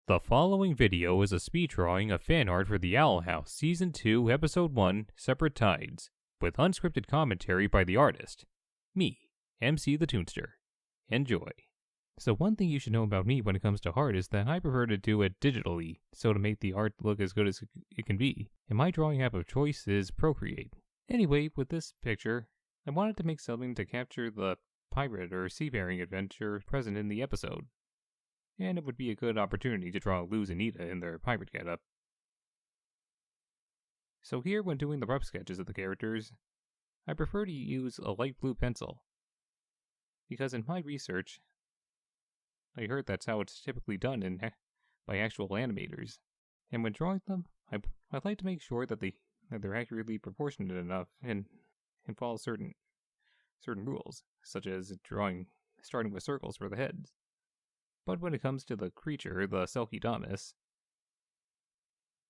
The following video is a speed drawing of fan art for The Owl House Season 2, Episode 1, Separate Tides, with unscripted commentary by the artist. Me, MC the Toonster. Enjoy. So one thing you should know about me when it comes to art is that I prefer to do it digitally, so to make the art look as good as it can be, and my drawing app of choice is Procreate. Anyway, with this picture, I wanted to make something to capture the pirate or seafaring adventure present in the episode. And it would be a good opportunity to draw Luz and Nita in their pirate getup. So here, when doing the rough sketches of the characters, I prefer to use a light blue pencil, because in my research, I heard that's how it's typically done by actual animators. And when drawing them, I like to make sure that they're accurately proportionate enough and follow certain rules, such as starting with circles for the heads. But when it comes to the creature, the Selkie-Damus,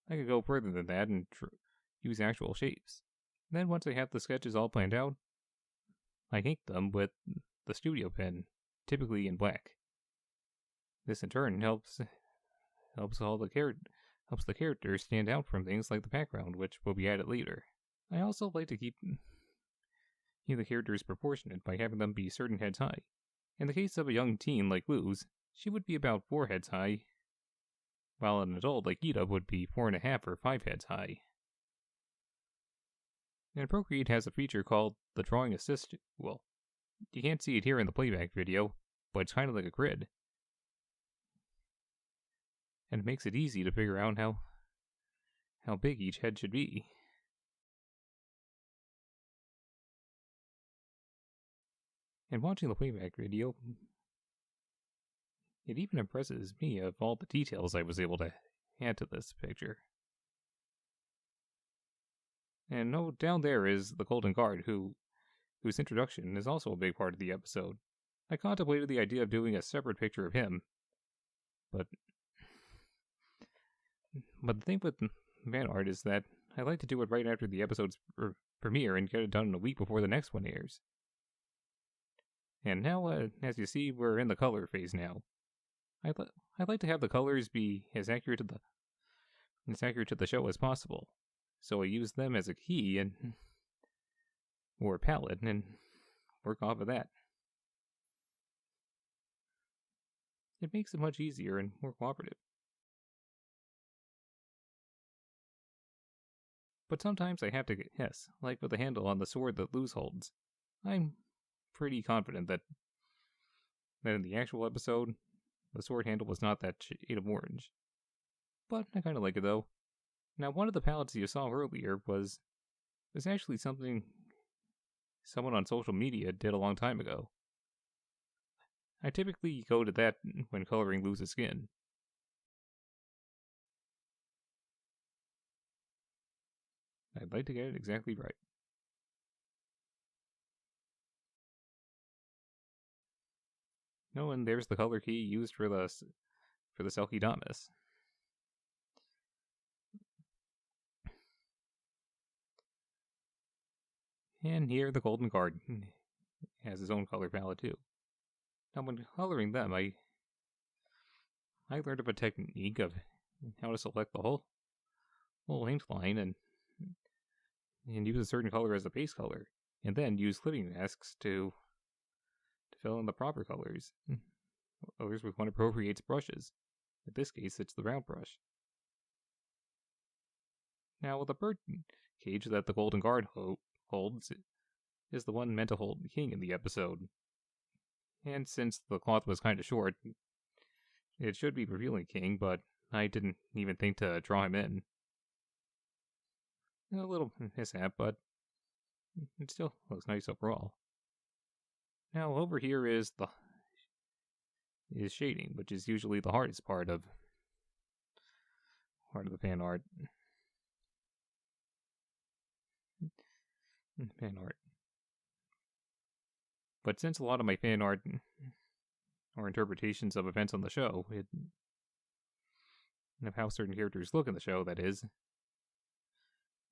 I could go further than that and use actual shapes. Then once I have the sketches all planned out, I ink them with the studio pen, typically in black. This in turn helps the characters stand out from things like the background, which will be added later. I also like to keep the characters proportionate by having them be certain heads high. In the case of a young teen like Luz, she would be about 4 heads high, while an adult like Ida would be 4.5 or 5 heads high. And Procreate has a feature called the Drawing Assist. Well, you can't see it here in the playback video, but it's kind of like a grid. And it makes it easy to figure out how big each head should be. And watching the playback video, it even impresses me of all the details I was able to add to this picture. And down there is the Golden Guard, whose introduction is also a big part of the episode. I contemplated the idea of doing a separate picture of him, but the thing with fan art is that I like to do it right after the episode's premiere and get it done in a week before the next one airs. And now, as you see, we're in the color phase now. I'd like to have the colors be as accurate to the show as possible, so I use them as a key or a palette and work off of that. It makes it much easier and more cooperative. But sometimes I have to guess, like with the handle on the sword that Luz holds. I'm pretty confident that in the actual episode, the sword handle was not that shade of orange. But I kind of like it though. Now, one of the palettes you saw earlier was actually something someone on social media did a long time ago. I typically go to that when coloring Luz's skin. I'd like to get it exactly right. No, and there's the color key used for the Selkie-Damus. And here the Golden Guard has his own color palette too. Now when coloring them, I learned of a technique of how to select the whole ink line and use a certain color as a base color, and then use clipping masks to fill in the proper colors. Others with one of Procreate's brushes. In this case, it's the round brush. Now, the bird cage that the Golden Guard holds is the one meant to hold the king in the episode. And since the cloth was kind of short, it should be revealing king, but I didn't even think to draw him in. A little mishap, but it still looks nice overall. Now over here is shading, which is usually the hardest part of the fan art. But since a lot of my fan art are interpretations of events on the show, of how certain characters look in the show, that is,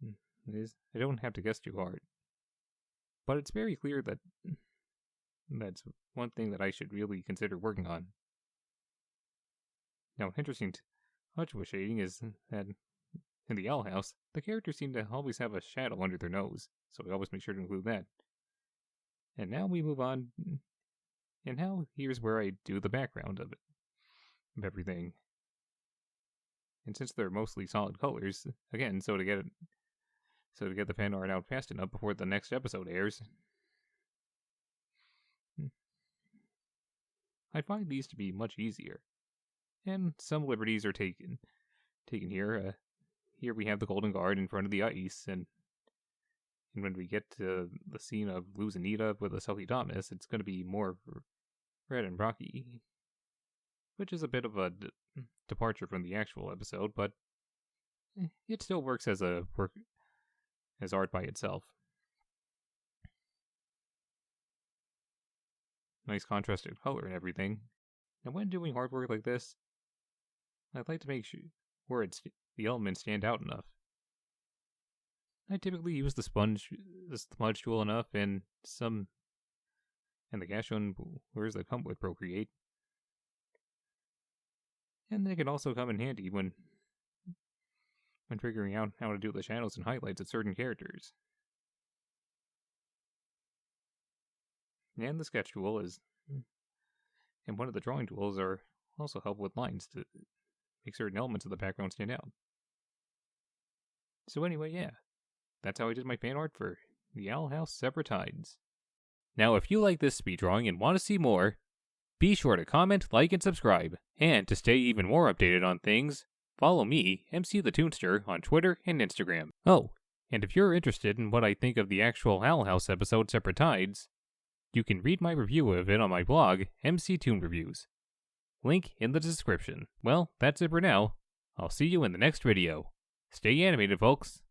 I don't have to guess too hard. But it's very clear that that's one thing that I should really consider working on. Now, an interesting much with shading is that in the Owl House, the characters seem to always have a shadow under their nose, so we always make sure to include that. And now we move on, and now here's where I do the background of everything. And since they're mostly solid colors, again, so to get the fan art out fast enough before the next episode airs, I find these to be much easier. And some liberties are taken here. Here we have the Golden Guard in front of the ice, and when we get to the scene of Luz and Nita with a Selkie Thomas, it's going to be more red and rocky, which is a bit of a departure from the actual episode, but it still works as art by itself. Nice contrasted color and everything. And when doing artwork like this, I'd like to make sure the elements stand out enough. I typically use the smudge tool enough and the Gashon blurs that come with Procreate. And they can also come in handy when figuring out how to do the shadows and highlights of certain characters. And the sketch tool and one of the drawing tools are also help with lines to make certain elements of the background stand out. So anyway, yeah, that's how I did my fan art for the Owl House Separate Tides. Now, if you like this speed drawing and want to see more, be sure to comment, like, and subscribe. And to stay even more updated on things, follow me, MC the Toonster, on Twitter and Instagram. Oh, and if you're interested in what I think of the actual Owl House episode Separate Tides, you can read my review of it on my blog, MC Toon Reviews. Link in the description. Well, that's it for now. I'll see you in the next video. Stay animated, folks.